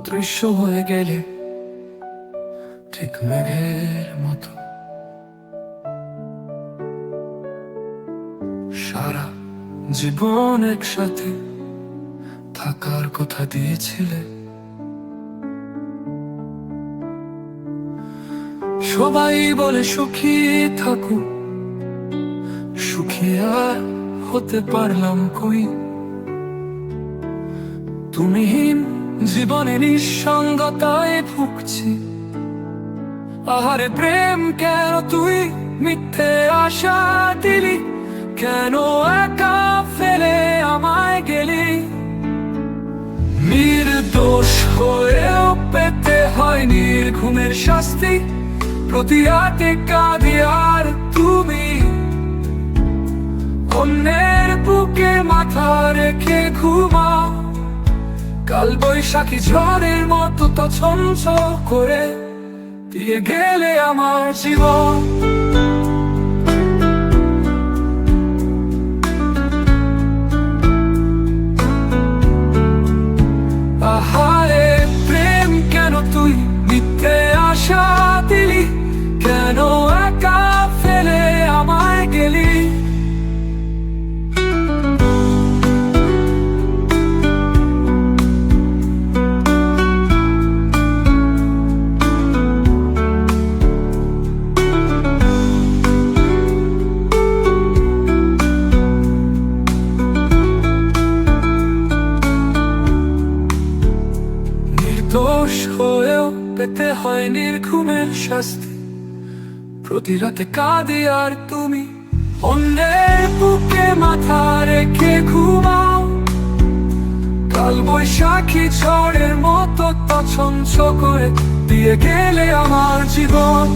অদৃশ্য হয়ে গেলে ঠিক মেঘের মতো। সারা জীবন একসাথে থাকার কথা দিয়েছিলে, সবাই বলে সুখী থাকো, সুখী আর হতে পারলাম কই। তুমিহীন জীবনে নিঃসঙ্গতায় ভুগছি। আহারে প্রেম, কেন তুই মিথ্যে আশা দিলি? কেন একা ফেলে আমায় গেলি? নির্দোষ হয়েও পেতে হয় নির্ঘুমের শাস্তি। প্রতি রাতে কাঁদি আর তুমি অন্যের বুকে মাথা রেখে ঘুমাও। কাল বৈশাখী ঝড়ের মতো তছনছ করে দিয়ে গেলে আমার জীবন। আহারে প্রেম, কেন তুই মিথ্যে আশা দিলি? কেন একা ফেলে আমায় গেলি? দোষ হয়েও পেতে হয় নির্ঘুমের শাস্তি। প্রতি রাতে কাঁদি আর তুমি অন্যের বুকে মাথা রেখে ঘুমাও। কাল বৈশাখী ঝড়ের মতো তছনছ করে দিয়ে গেলে আমার জীবন।